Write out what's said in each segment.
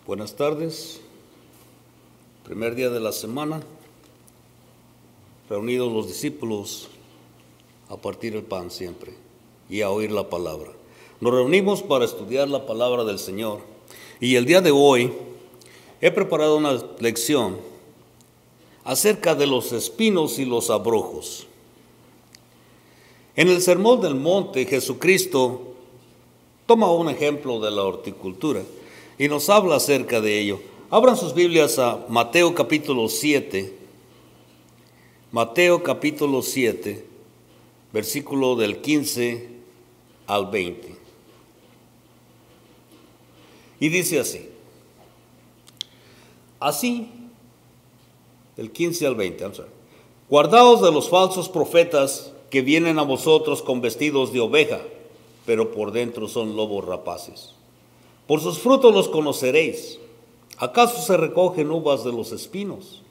Buenas tardes, primer día de la semana, reunidos los discípulos a partir el pan siempre y a oír la palabra. Nos reunimos para estudiar la palabra del Señor y el día de hoy he preparado una lección acerca de los espinos y los abrojos. En el Sermón del Monte, Jesucristo toma un ejemplo de la horticultura y nos habla acerca de ello. Abran sus Biblias a Mateo capítulo 7. Mateo capítulo 7, versículo del 15 al 20. Y dice así. Así, del 15 al 20, guardaos de los falsos profetas que vienen a vosotros con vestidos de oveja, pero por dentro son lobos rapaces. Por sus frutos los conoceréis. ¿Acaso se recogen uvas de los espinos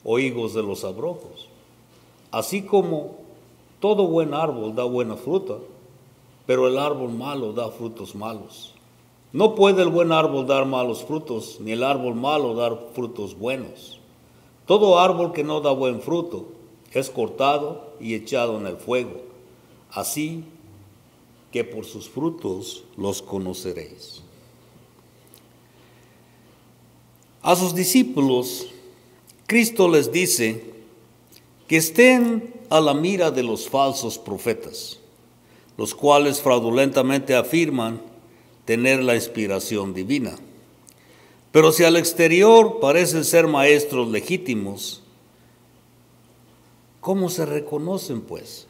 o higos de los abrojos? Así como todo buen árbol da buena fruta, pero el árbol malo da frutos malos. No puede el buen árbol dar malos frutos, ni el árbol malo dar frutos buenos. Todo árbol que no da buen fruto es cortado y echado en el fuego. Así que por sus frutos los conoceréis. A sus discípulos, Cristo les dice que estén a la mira de los falsos profetas, los cuales fraudulentamente afirman tener la inspiración divina. Pero si al exterior parecen ser maestros legítimos, ¿cómo se reconocen, pues?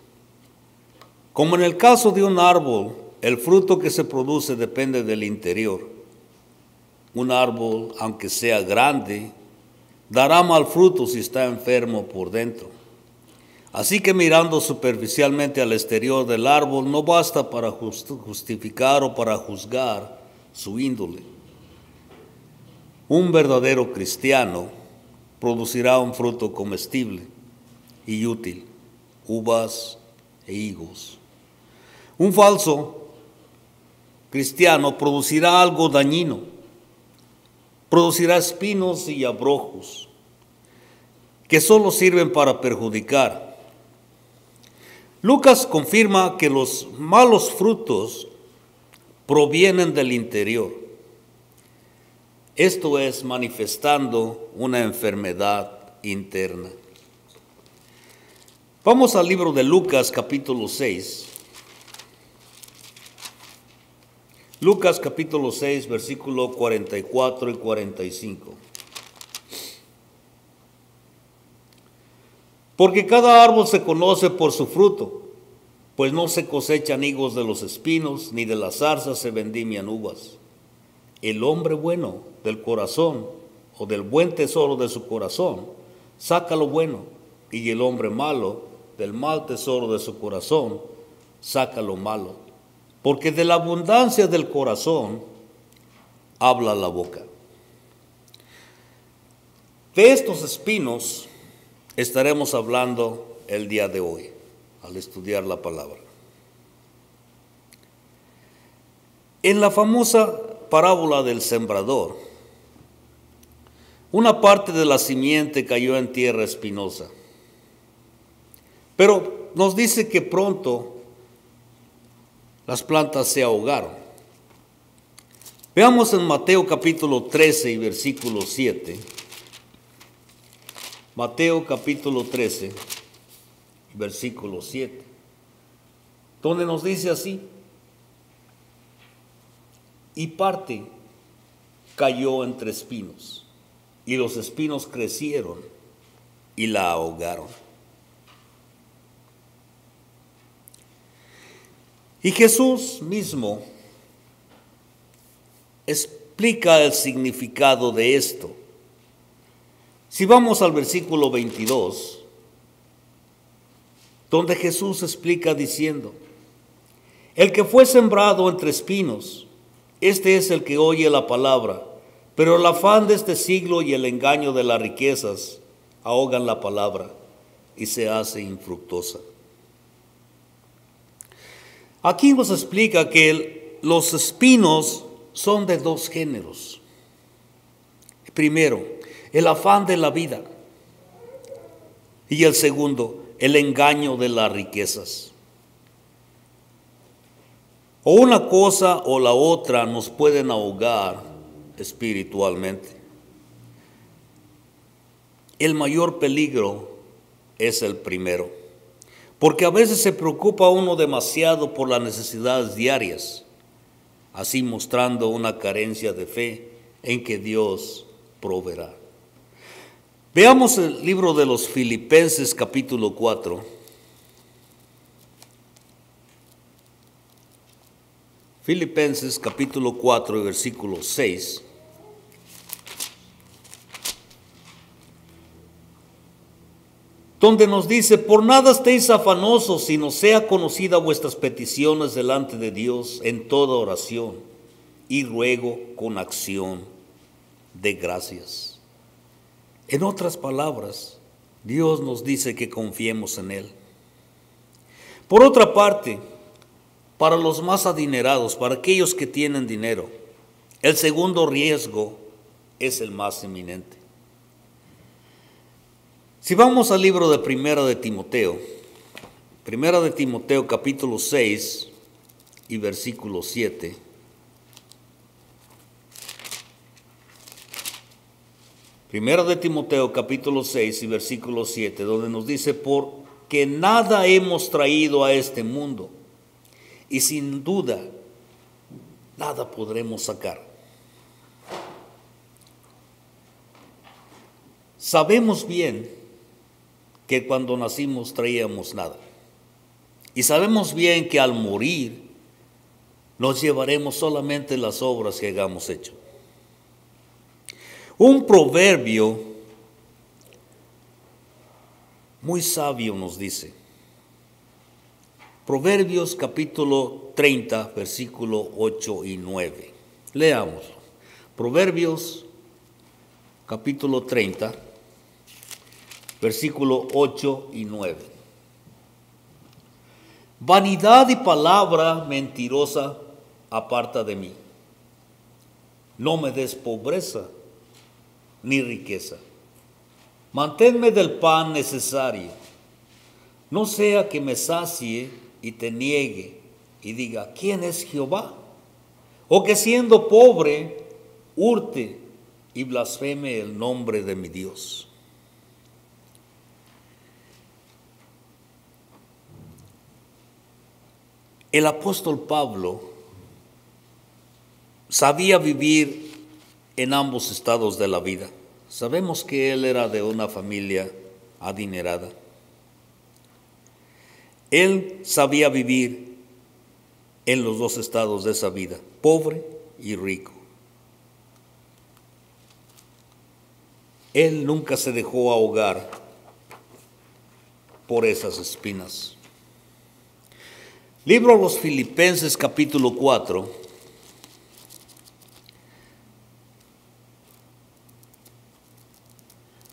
Como en el caso de un árbol, el fruto que se produce depende del interior. Un árbol, aunque sea grande, dará mal fruto si está enfermo por dentro. Así que mirando superficialmente al exterior del árbol no basta para justificar o para juzgar su índole. Un verdadero cristiano producirá un fruto comestible y útil, uvas e higos. Un falso cristiano producirá algo dañino, producirá espinos y abrojos que solo sirven para perjudicar. Lucas confirma que los malos frutos provienen del interior. Esto es manifestando una enfermedad interna. Vamos al libro de Lucas capítulo 6. Lucas capítulo 6, versículo 44 y 45. Porque cada árbol se conoce por su fruto, pues no se cosechan higos de los espinos, ni de las zarzas se vendimian uvas. El hombre bueno del corazón, o del buen tesoro de su corazón, saca lo bueno, y el hombre malo del mal tesoro de su corazón, saca lo malo. Porque de la abundancia del corazón habla la boca. De estos espinos estaremos hablando el día de hoy, al estudiar la palabra. En la famosa parábola del sembrador, una parte de la simiente cayó en tierra espinosa. Pero nos dice que pronto las plantas se ahogaron. Veamos en Mateo capítulo 13 y versículo 7. Mateo capítulo 13, versículo 7. Donde nos dice así. Y parte cayó entre espinos, y los espinos crecieron y la ahogaron. Y Jesús mismo explica el significado de esto. Si vamos al versículo 22, donde Jesús explica diciendo, el que fue sembrado entre espinos, este es el que oye la palabra, pero el afán de este siglo y el engaño de las riquezas ahogan la palabra y se hace infructuosa. Aquí nos explica que los espinos son de dos géneros. Primero, el afán de la vida. Y el segundo, el engaño de las riquezas. O una cosa o la otra nos pueden ahogar espiritualmente. El mayor peligro es el primero, porque a veces se preocupa uno demasiado por las necesidades diarias, así mostrando una carencia de fe en que Dios proveerá. Veamos el libro de los Filipenses capítulo 4. Filipenses capítulo 4 y versículo 6. Donde nos dice: por nada estéis afanosos, sino sea conocida vuestras peticiones delante de Dios en toda oración y ruego con acción de gracias. En otras palabras, Dios nos dice que confiemos en Él. Por otra parte, para los más adinerados, para aquellos que tienen dinero, el segundo riesgo es el más inminente. Si vamos al libro de Primera de Timoteo capítulo 6 y versículo 7. Primera de Timoteo capítulo 6 y versículo 7, donde nos dice: porque nada hemos traído a este mundo, y sin duda nada podremos sacar. Sabemos bien que cuando nacimos traíamos nada. Y sabemos bien que al morir nos llevaremos solamente las obras que hayamos hecho. Un proverbio muy sabio nos dice, Proverbios capítulo 30, versículo 8 y 9. Leámoslo. Proverbios capítulo 30, versículo 8 y 9. Vanidad y palabra mentirosa aparta de mí. No me des pobreza ni riqueza. Manténme del pan necesario. No sea que me sacie y te niegue y diga: ¿quién es Jehová? O que siendo pobre hurte y blasfeme el nombre de mi Dios. El apóstol Pablo sabía vivir en ambos estados de la vida. Sabemos que él era de una familia adinerada. Él sabía vivir en los dos estados de esa vida, pobre y rico. Él nunca se dejó ahogar por esas espinas. Libro de los Filipenses capítulo 4.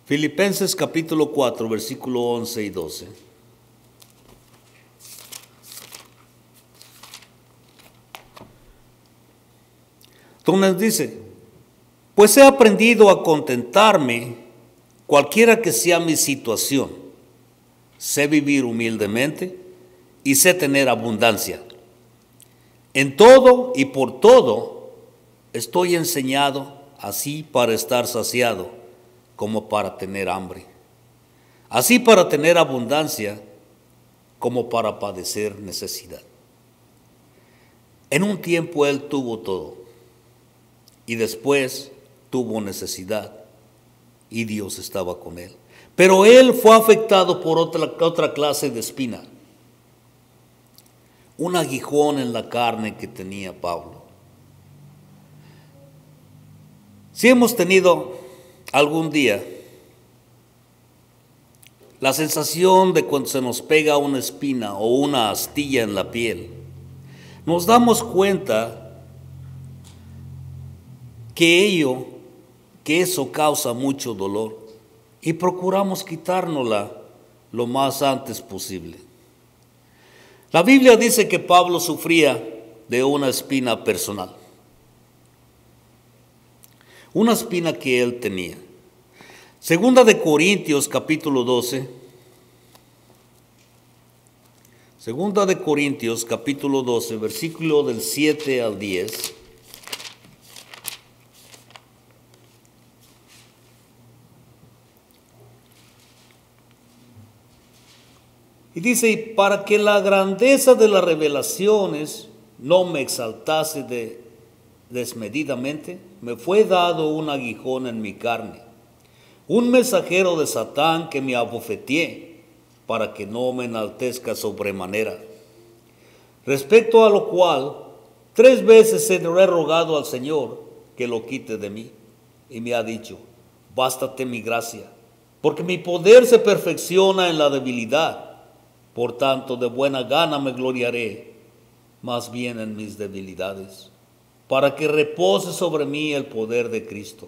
Filipenses capítulo 4, versículo 11 y 12. Donde dice: pues he aprendido a contentarme cualquiera que sea mi situación. Sé vivir humildemente y sé tener abundancia. En todo y por todo estoy enseñado, así para estar saciado como para tener hambre, así para tener abundancia como para padecer necesidad. En un tiempo él tuvo todo y después tuvo necesidad y Dios estaba con él. Pero él fue afectado por otra clase de espina, un aguijón en la carne que tenía Pablo. Si hemos tenido algún día la sensación de cuando se nos pega una espina o una astilla en la piel, nos damos cuenta que eso causa mucho dolor y procuramos quitárnosla lo más antes posible. La Biblia dice que Pablo sufría de una espina personal. una espina que él tenía. Segunda de Corintios capítulo 12. Segunda de Corintios capítulo 12, versículo del 7 al 10. Y dice, y para que la grandeza de las revelaciones no me exaltase desmedidamente, me fue dado un aguijón en mi carne, un mensajero de Satán que me abofeteé, para que no me enaltezca sobremanera. Respecto a lo cual, 3 veces he rogado al Señor que lo quite de mí, y me ha dicho, bástate mi gracia, porque mi poder se perfecciona en la debilidad. Por tanto, de buena gana me gloriaré, más bien en mis debilidades, para que repose sobre mí el poder de Cristo.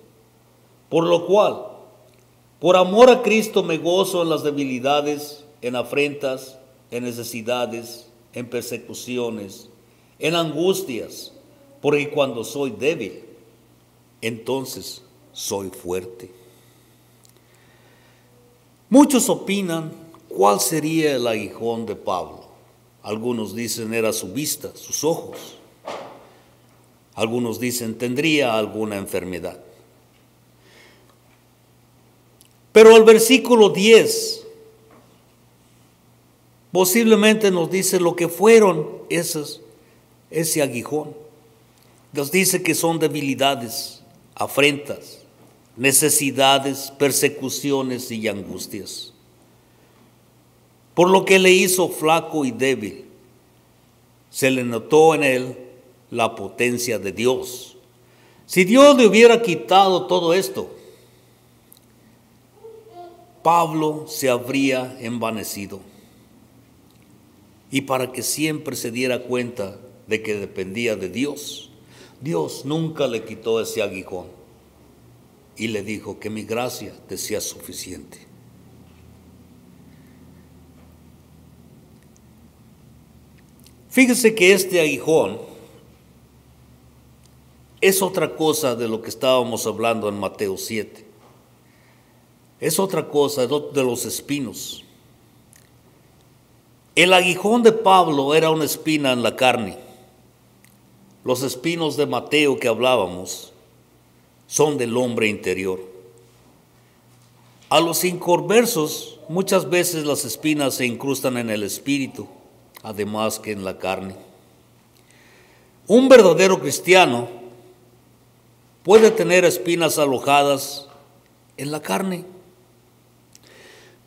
Por lo cual, por amor a Cristo me gozo en las debilidades, en afrentas, en necesidades, en persecuciones, en angustias, porque cuando soy débil, entonces soy fuerte. Muchos opinan cuál sería el aguijón de Pablo. Algunos dicen era su vista, sus ojos. Algunos dicen tendría alguna enfermedad. Pero el versículo 10 posiblemente nos dice lo que fueron ese aguijón. Nos dice que son debilidades, afrentas, necesidades, persecuciones y angustias. Por lo que le hizo flaco y débil, se le notó en él la potencia de Dios. Si Dios le hubiera quitado todo esto, Pablo se habría envanecido. Y para que siempre se diera cuenta de que dependía de Dios, Dios nunca le quitó ese aguijón y le dijo que mi gracia te sea suficiente. Fíjese que este aguijón es otra cosa de lo que estábamos hablando en Mateo 7. Es otra cosa de los espinos. El aguijón de Pablo era una espina en la carne. Los espinos de Mateo que hablábamos son del hombre interior. A los inconversos muchas veces las espinas se incrustan en el espíritu, además que en la carne. Un verdadero cristiano puede tener espinas alojadas en la carne,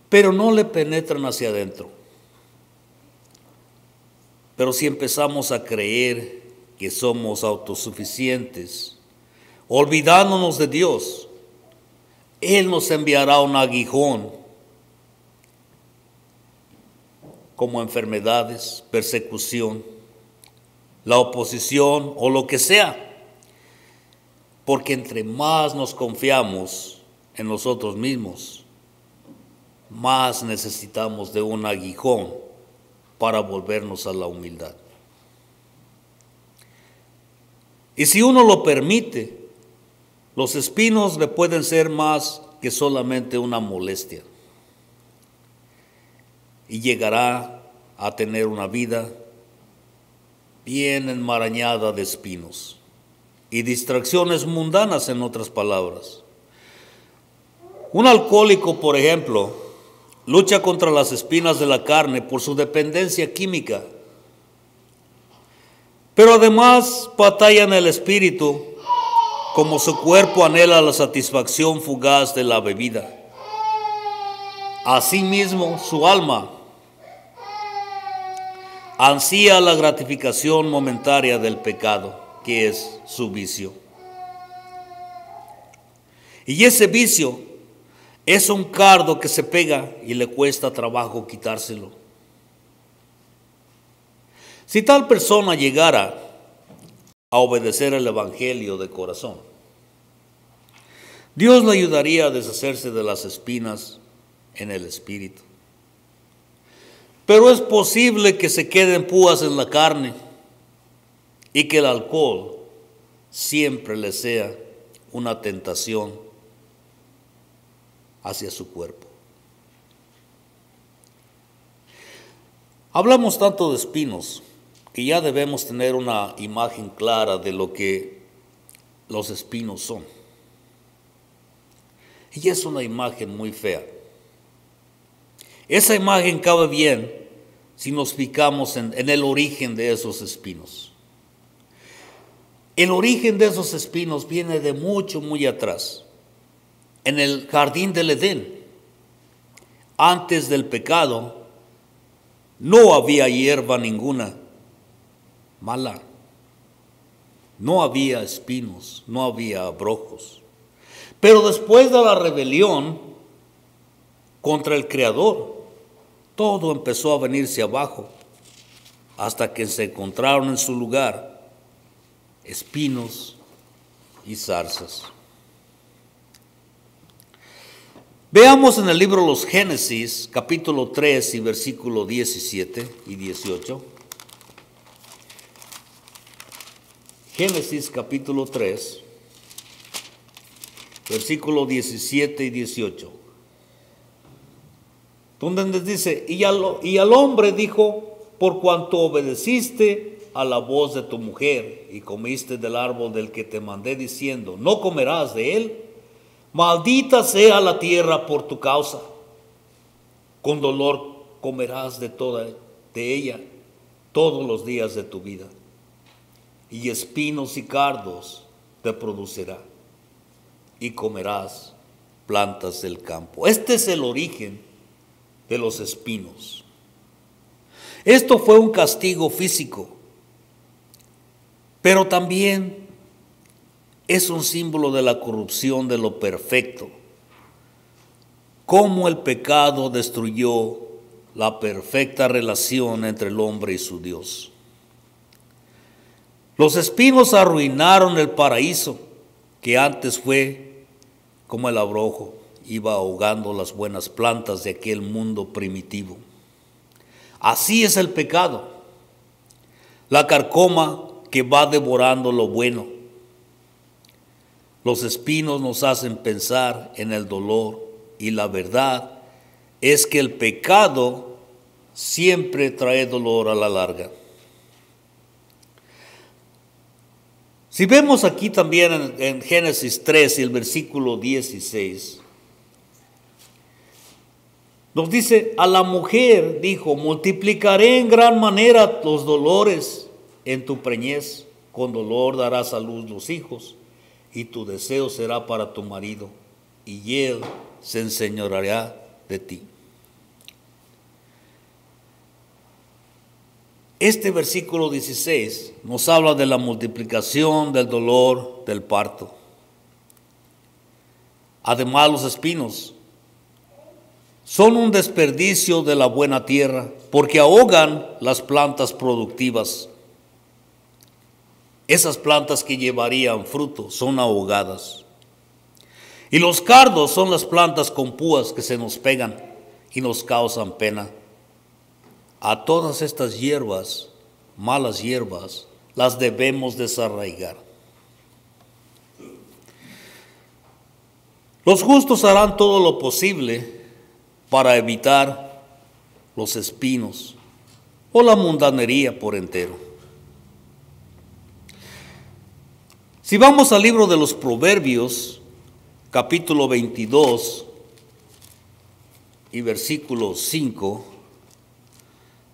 pero no le penetran hacia adentro. Pero si empezamos a creer que somos autosuficientes, olvidándonos de Dios, Él nos enviará un aguijón como enfermedades, persecución, la oposición o lo que sea. Porque entre más nos confiamos en nosotros mismos, más necesitamos de un aguijón para volvernos a la humildad. Y si uno lo permite, los espinos le pueden ser más que solamente una molestia. Y llegará a tener una vida bien enmarañada de espinos y distracciones mundanas, en otras palabras. Un alcohólico, por ejemplo, lucha contra las espinas de la carne por su dependencia química, pero además batalla en el espíritu, como su cuerpo anhela la satisfacción fugaz de la bebida. Asimismo, su alma ansía la gratificación momentaria del pecado, que es su vicio. Y ese vicio es un cardo que se pega y le cuesta trabajo quitárselo. Si tal persona llegara a obedecer el Evangelio de corazón, Dios le ayudaría a deshacerse de las espinas en el espíritu. Pero es posible que se queden púas en la carne y que el alcohol siempre le sea una tentación hacia su cuerpo. Hablamos tanto de espinos que ya debemos tener una imagen clara de lo que los espinos son. Y es una imagen muy fea. Esa imagen cabe bien si nos fijamos en el origen de esos espinos. El origen de esos espinos viene de mucho, muy atrás. En el jardín del Edén, antes del pecado, no había hierba ninguna mala. No había espinos, no había abrojos. Pero después de la rebelión contra el Creador, todo empezó a venirse abajo, hasta que se encontraron en su lugar espinos y zarzas. Veamos en el libro de los Génesis, capítulo 3 y versículo 17 y 18. Génesis capítulo 3, versículo 17 y 18. Donde les dice, y al hombre dijo, por cuanto obedeciste a la voz de tu mujer y comiste del árbol del que te mandé diciendo, no comerás de él, maldita sea la tierra por tu causa, con dolor comerás de ella todos los días de tu vida, y espinos y cardos te producirá, y comerás plantas del campo. Este es el origen de los espinos. Esto fue un castigo físico, pero también es un símbolo de la corrupción de lo perfecto. Cómo el pecado destruyó la perfecta relación entre el hombre y su Dios. Los espinos arruinaron el paraíso, que antes fue como el abrojo, iba ahogando las buenas plantas de aquel mundo primitivo. Así es el pecado, la carcoma que va devorando lo bueno. Los espinos nos hacen pensar en el dolor, y la verdad es que el pecado siempre trae dolor a la larga. Si vemos aquí también en Génesis 3 y el versículo 16, nos dice, a la mujer dijo, multiplicaré en gran manera los dolores en tu preñez, con dolor darás a luz los hijos, y tu deseo será para tu marido, y él se enseñoreará de ti. Este versículo 16 nos habla de la multiplicación del dolor del parto. Además, los espinos son un desperdicio de la buena tierra, porque ahogan las plantas productivas. Esas plantas que llevarían fruto son ahogadas. Y los cardos son las plantas con púas que se nos pegan y nos causan pena. A todas estas hierbas, malas hierbas, las debemos desarraigar. Los justos harán todo lo posible para evitar los espinos o la mundanería por entero. Si vamos al libro de los Proverbios, capítulo 22 y versículo 5,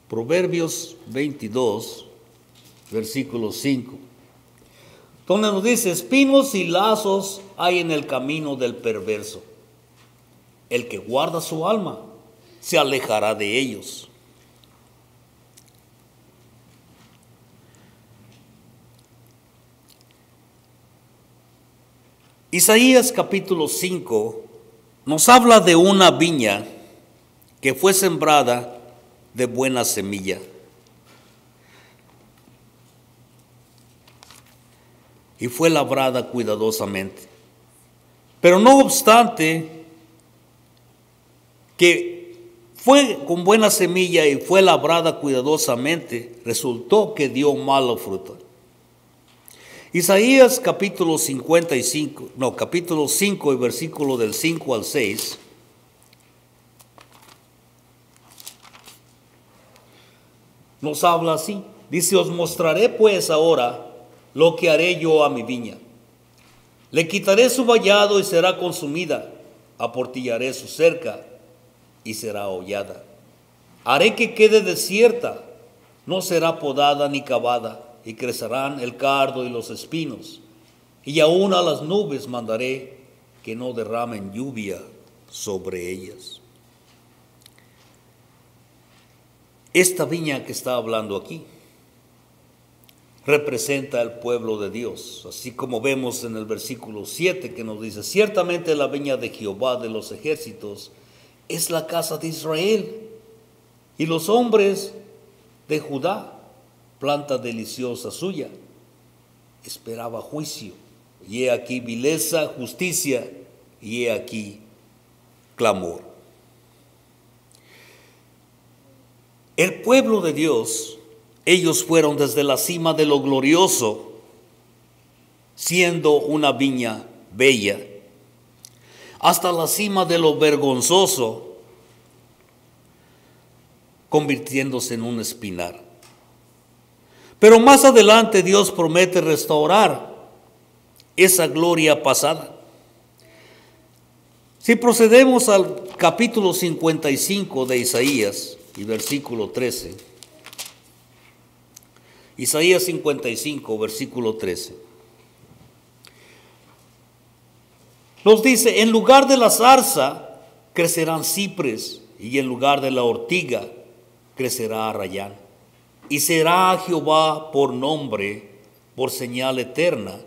Proverbios 22, versículo 5, donde nos dice, espinos y lazos hay en el camino del perverso. El que guarda su alma se alejará de ellos. Isaías capítulo 5 nos habla de una viña que fue sembrada de buena semilla. Y fue labrada cuidadosamente. Pero no obstante que fue con buena semilla y fue labrada cuidadosamente, resultó que dio malo fruto. Isaías capítulo 55, no, capítulo 5 y versículo del 5 al 6, nos habla así. Dice: os mostraré pues ahora lo que haré yo a mi viña. Le quitaré su vallado y será consumida, aportillaré su cerca y será hollada. Haré que quede desierta, no será podada ni cavada, y crecerán el cardo y los espinos, y aún a las nubes mandaré que no derramen lluvia sobre ellas. Esta viña que está hablando aquí representa al pueblo de Dios, así como vemos en el versículo 7 que nos dice: ciertamente la viña de Jehová de los ejércitos es la casa de Israel, y los hombres de Judá, planta deliciosa suya. Esperaba juicio, y he aquí vileza, justicia, y he aquí clamor. El pueblo de Dios, ellos fueron desde la cima de lo glorioso, siendo una viña bella, hasta la cima de lo vergonzoso, convirtiéndose en un espinar. Pero más adelante Dios promete restaurar esa gloria pasada. Si procedemos al capítulo 55 de Isaías y versículo 13, Isaías 55, versículo 13, nos dice: en lugar de la zarza crecerán cipres, y en lugar de la ortiga crecerá arrayán. Y será Jehová por nombre, por señal eterna,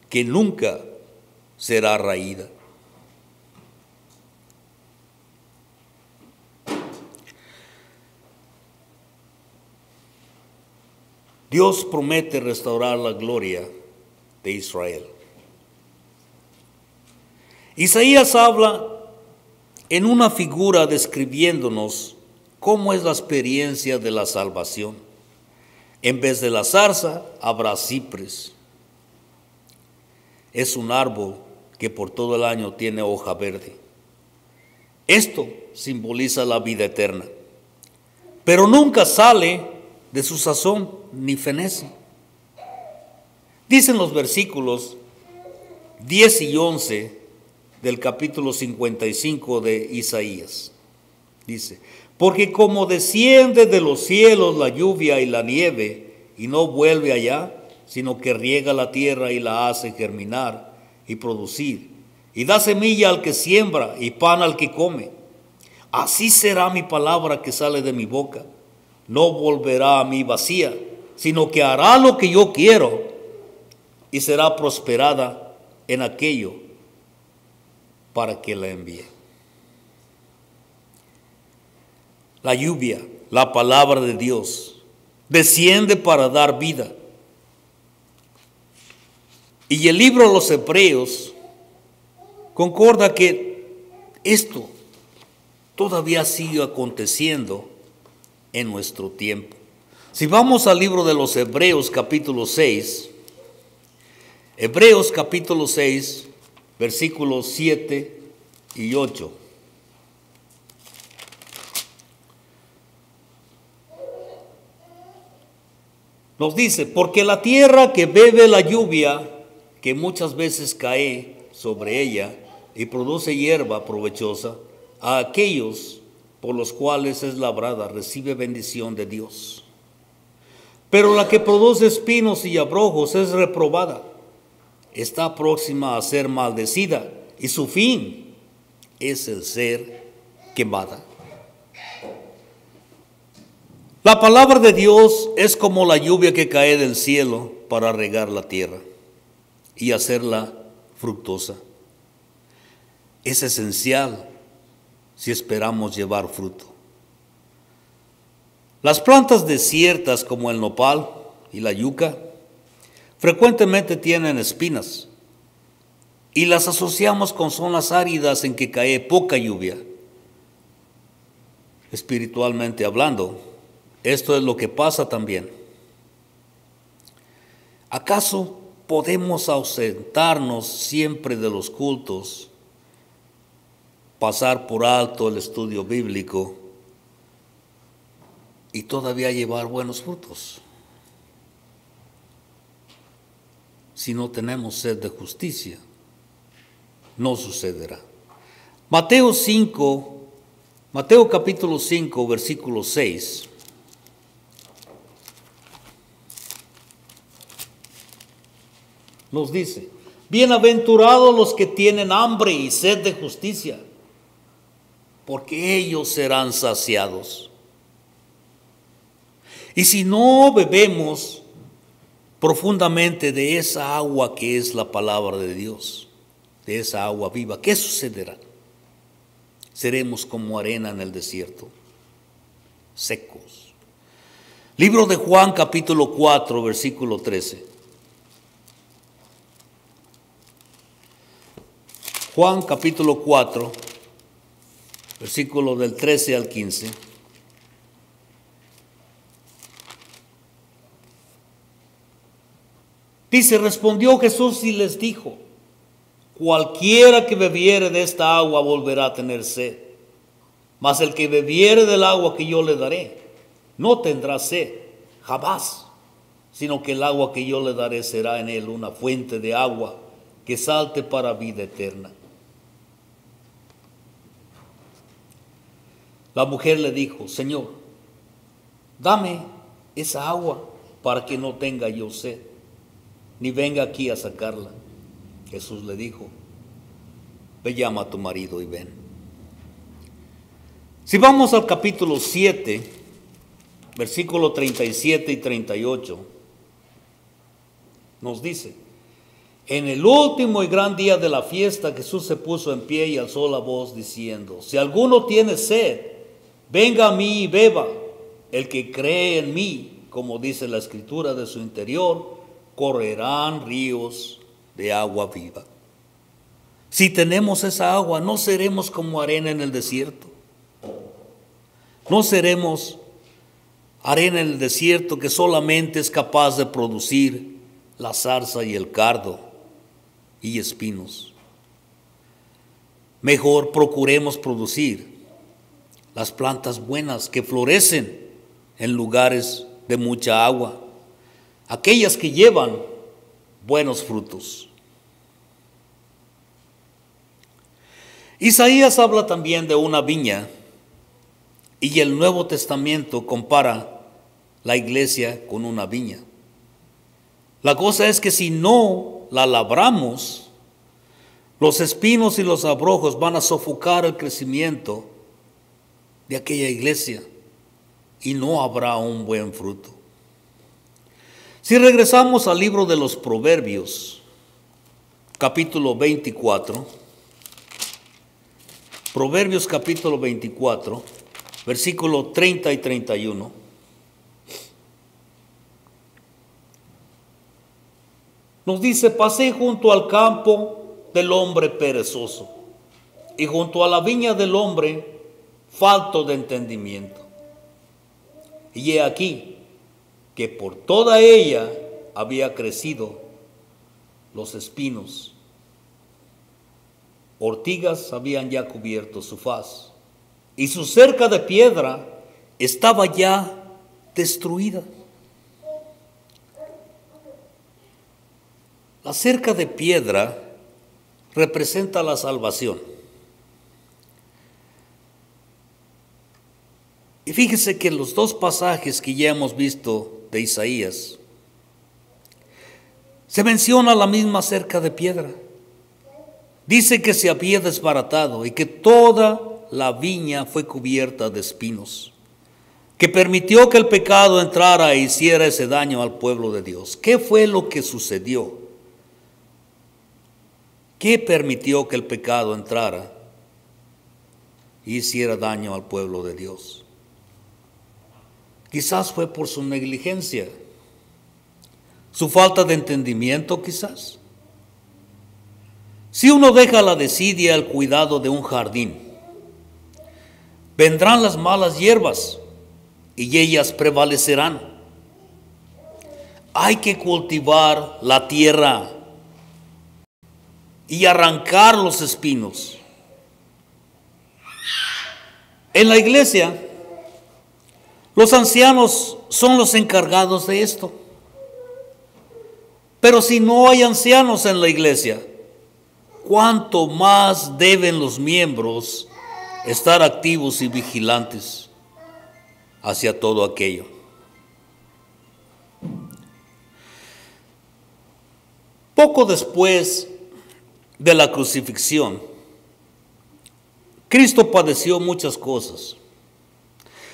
que nunca será raída. Dios promete restaurar la gloria de Israel. Isaías habla en una figura describiéndonos cómo es la experiencia de la salvación. En vez de la zarza habrá cipres. Es un árbol que por todo el año tiene hoja verde. Esto simboliza la vida eterna, pero nunca sale de su sazón ni fenece. Dicen los versículos 10 y 11 del capítulo 55 de Isaías. Dice: porque como desciende de los cielos la lluvia y la nieve, y no vuelve allá, sino que riega la tierra y la hace germinar y producir, y da semilla al que siembra y pan al que come, así será mi palabra que sale de mi boca. No volverá a mí vacía, sino que hará lo que yo quiero, y será prosperada en aquello para que la envíe. La lluvia, la palabra de Dios, desciende para dar vida. Y el libro de los Hebreos concorda que esto todavía sigue aconteciendo en nuestro tiempo. Si vamos al libro de los Hebreos capítulo 6, Hebreos capítulo 6, versículos 7 y 8. Nos dice: porque la tierra que bebe la lluvia, que muchas veces cae sobre ella y produce hierba provechosa, a aquellos por los cuales es labrada, recibe bendición de Dios. Pero la que produce espinos y abrojos es reprobada, está próxima a ser maldecida, y su fin es el ser quemada. La palabra de Dios es como la lluvia que cae del cielo para regar la tierra y hacerla fructuosa. Es esencial si esperamos llevar fruto. Las plantas desiertas como el nopal y la yuca frecuentemente tienen espinas y las asociamos con zonas áridas en que cae poca lluvia. Espiritualmente hablando, esto es lo que pasa también. ¿Acaso podemos ausentarnos siempre de los cultos, pasar por alto el estudio bíblico y todavía llevar buenos frutos. Si no tenemos sed de justicia, no sucederá. Mateo capítulo 5, versículo 6. Nos dice: bienaventurados los que tienen hambre y sed de justicia, porque ellos serán saciados. Y si no bebemos profundamente de esa agua que es la palabra de Dios, de esa agua viva, ¿qué sucederá? Seremos como arena en el desierto, secos. Libro de Juan capítulo 4, versículo 13. Juan capítulo 4, versículo del 13 al 15. Dice: respondió Jesús y les dijo: cualquiera que bebiere de esta agua volverá a tener sed, mas el que bebiere del agua que yo le daré no tendrá sed jamás, sino que el agua que yo le daré será en él una fuente de agua que salte para vida eterna. La mujer le dijo: Señor, dame esa agua para que no tenga yo sed, ni venga aquí a sacarla. Jesús le dijo: ve, llama a tu marido y ven. Si vamos al capítulo 7, versículos 37 y 38, nos dice: en el último y gran día de la fiesta, Jesús se puso en pie y alzó la voz diciendo: si alguno tiene sed, venga a mí y beba. El que cree en mí, como dice la Escritura, de su interior correrán ríos de agua viva. Si tenemos esa agua, no seremos como arena en el desierto. No seremos arena en el desierto que solamente es capaz de producir la zarza y el cardo y espinos. Mejor procuremos producir las plantas buenas que florecen en lugares de mucha agua, aquellas que llevan buenos frutos. Isaías habla también de una viña, y el Nuevo Testamento compara la iglesia con una viña. La cosa es que si no la labramos, los espinos y los abrojos van a sofocar el crecimiento de aquella iglesia y no habrá un buen fruto. Si regresamos al libro de los Proverbios, capítulo 24, Proverbios capítulo 24, versículo 30 y 31. Nos dice: pasé junto al campo del hombre perezoso y junto a la viña del hombre falto de entendimiento. Y he aquí que por toda ella había crecido los espinos. Ortigas habían ya cubierto su faz, y su cerca de piedra estaba ya destruida. La cerca de piedra representa la salvación. Y fíjese que los dos pasajes que ya hemos visto de Isaías, se menciona la misma cerca de piedra. Dice que se había desbaratado y que toda la viña fue cubierta de espinos, que permitió que el pecado entrara e hiciera ese daño al pueblo de Dios. ¿Qué fue lo que sucedió? ¿Qué permitió que el pecado entrara y hiciera daño al pueblo de Dios? Quizás fue por su negligencia, su falta de entendimiento quizás. Si uno deja la desidia al cuidado de un jardín, vendrán las malas hierbas y ellas prevalecerán. hay que cultivar la tierra y arrancar los espinos. En la iglesia, los ancianos son los encargados de esto. Pero si no hay ancianos en la iglesia, ¿cuánto más deben los miembros estar activos y vigilantes hacia todo aquello? Poco después de la crucifixión, Cristo padeció muchas cosas.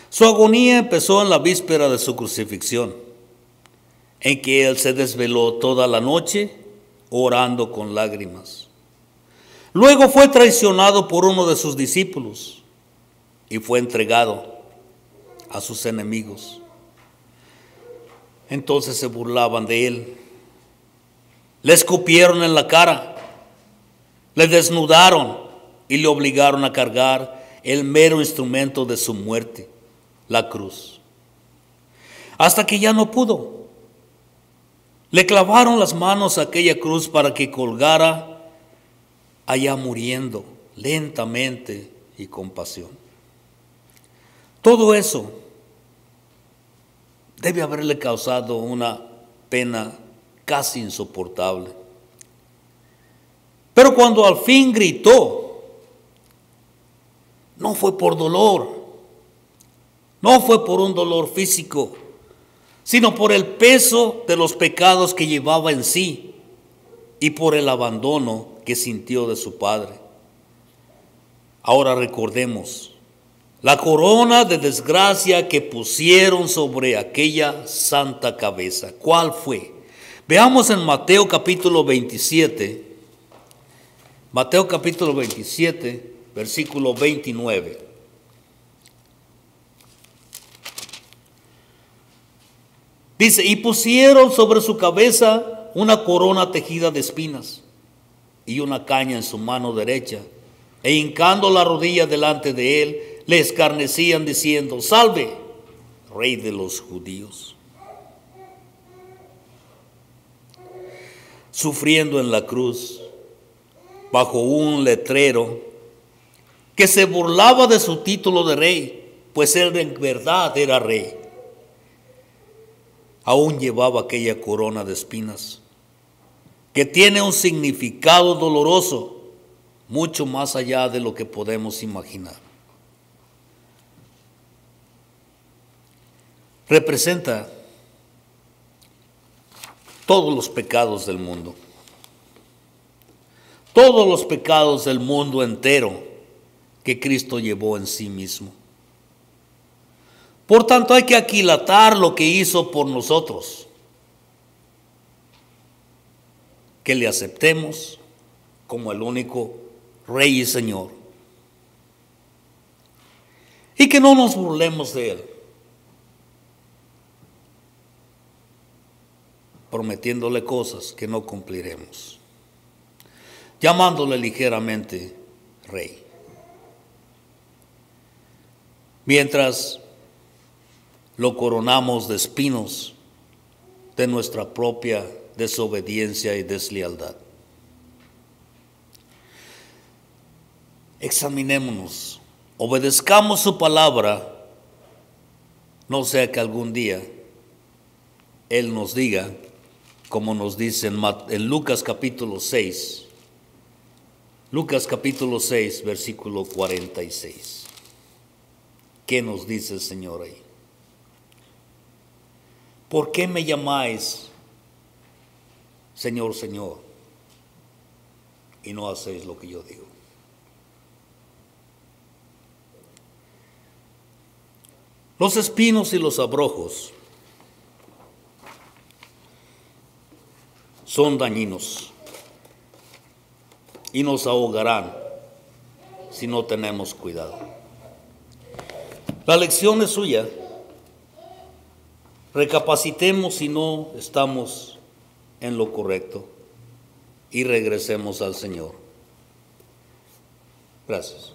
Su agonía empezó en la víspera de su crucifixión, en que Él se desveló toda la noche orando con lágrimas. Luego fue traicionado por uno de sus discípulos y fue entregado a sus enemigos. Entonces se burlaban de Él. Le escupieron en la cara, le desnudaron y le obligaron a cargar el mero instrumento de su muerte, la cruz. Hasta que ya no pudo. Le clavaron las manos a aquella cruz para que colgara allá muriendo lentamente y con pasión. Todo eso debe haberle causado una pena casi insoportable. Pero cuando al fin gritó, no fue por dolor, no fue por un dolor físico, sino por el peso de los pecados que llevaba en sí y por el abandono que sintió de su Padre. Ahora recordemos la corona de desgracia que pusieron sobre aquella santa cabeza. ¿Cuál fue? Veamos en Mateo capítulo 27, Mateo capítulo 27, versículo 29. Dice, y pusieron sobre su cabeza una corona tejida de espinas y una caña en su mano derecha, e hincando la rodilla delante de él, le escarnecían diciendo, salve, Rey de los judíos. Sufriendo en la cruz, bajo un letrero que se burlaba de su título de rey, pues él en verdad era rey. Aún llevaba aquella corona de espinas, que tiene un significado doloroso, mucho más allá de lo que podemos imaginar. Representa todos los pecados del mundo. Todos los pecados del mundo entero que Cristo llevó en sí mismo. Por tanto, hay que aquilatar lo que hizo por nosotros. Que le aceptemos como el único Rey y Señor. Y que no nos burlemos de Él, prometiéndole cosas que no cumpliremos, llamándole ligeramente Rey. Mientras lo coronamos de espinos de nuestra propia desobediencia y deslealtad. Examinémonos, obedezcamos su palabra, no sea que algún día Él nos diga, como nos dice en Lucas capítulo 6, versículo 46. ¿Qué nos dice el Señor ahí? ¿Por qué me llamáis Señor, Señor, y no hacéis lo que yo digo? Los espinos y los abrojos son dañinos y nos ahogarán si no tenemos cuidado. La lección es suya. Recapacitemos si no estamos en lo correcto y regresemos al Señor. Gracias.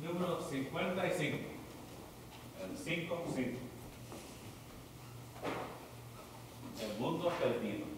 Número 55. El 5-5. El mundo perdido.